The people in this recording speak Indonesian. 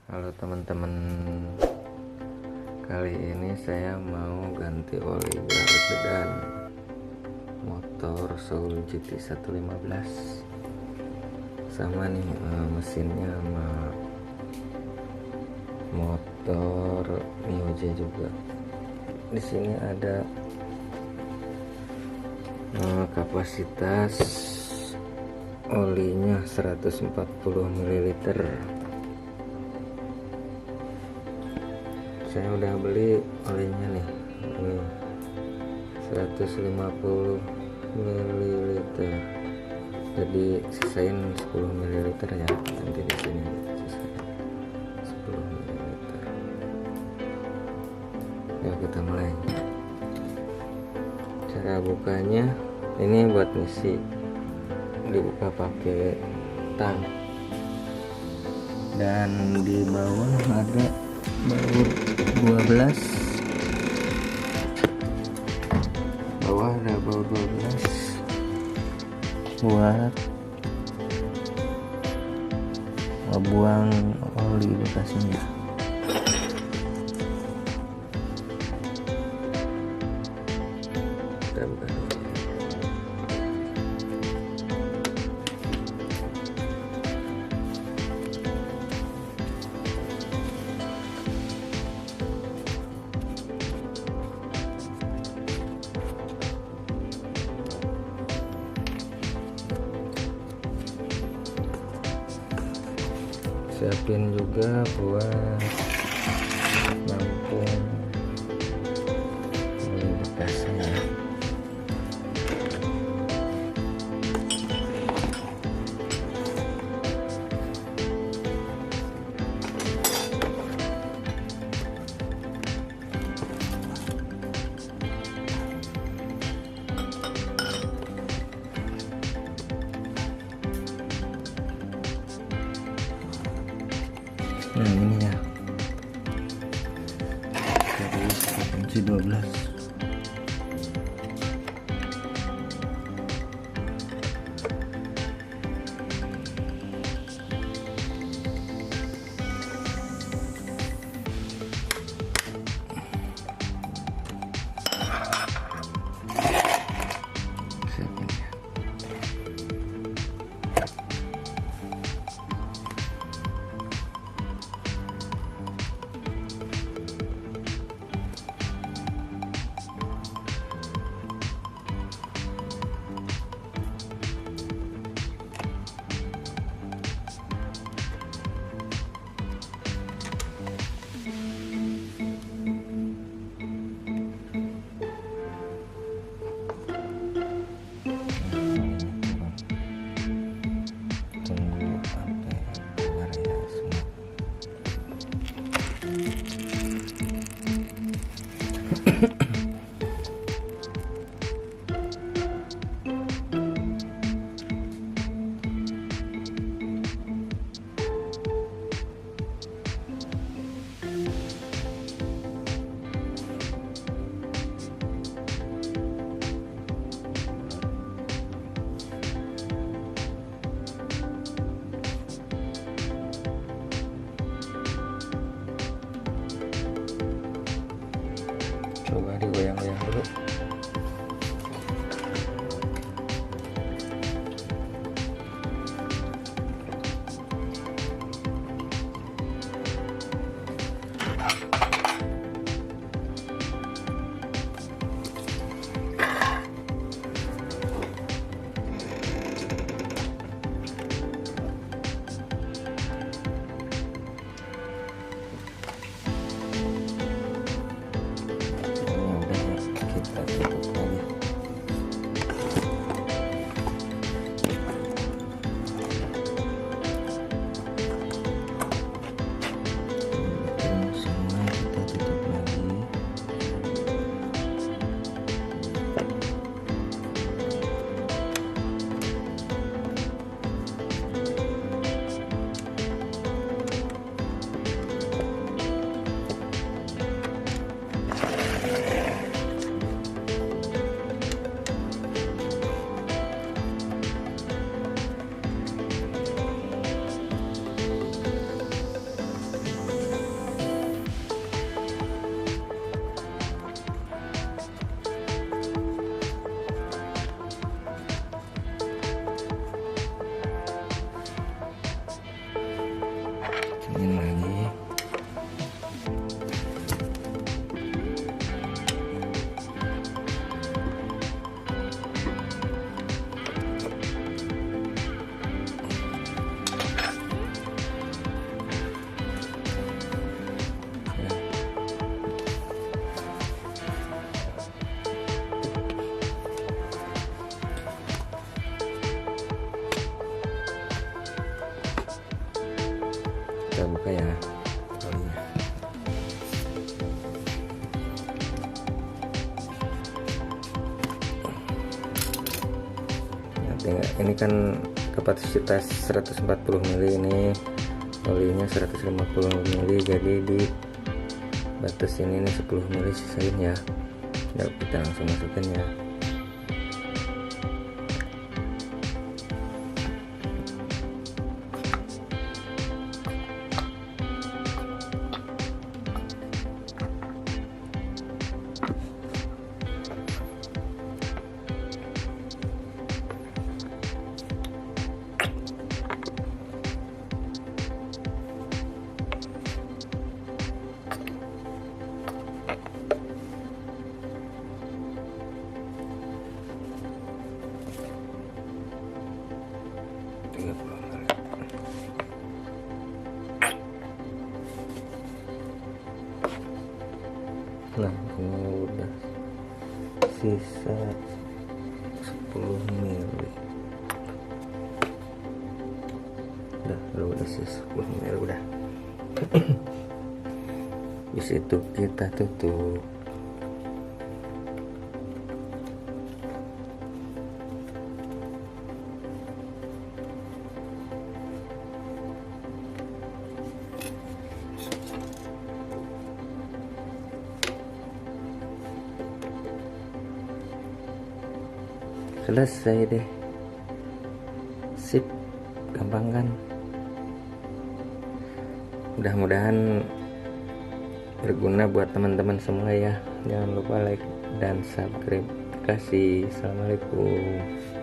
Halo teman-teman, kali ini saya mau ganti oli Gardan motor Soul GT 115 sama nih mesinnya sama motor Mio J juga. Di sini ada kapasitas olinya 140 ml. Saya udah beli olinya nih, ini 150 ml. Jadi sisain 10 ml ya, nanti di sini sisain 10 ml. Ya, kita mulai. Cara bukanya ini buat ngisi, dibuka pakai tang, dan di bawah ada baut 12, bawah ada baut 12 buat ngebuang oli bekasnya. Tambah siapin juga buat nampung oli bekasnya. Nah, ini ya, terus kunci 12. Siapin ya. Coba terbuka ya olinya. Ini kan kapasitas 140 ml, ini olinya 150 ml, jadi di batas ini 10 ml sisain ya. Udah, kita langsung masukin ya. Nah, ini udah sisa 10 mili. Udah sisa 10 mili udah. Bis itu kita tutup. Selesai deh, sip, gampang kan? Mudah-mudahan berguna buat teman-teman semua ya. Jangan lupa like dan subscribe. Terima kasih. Assalamualaikum.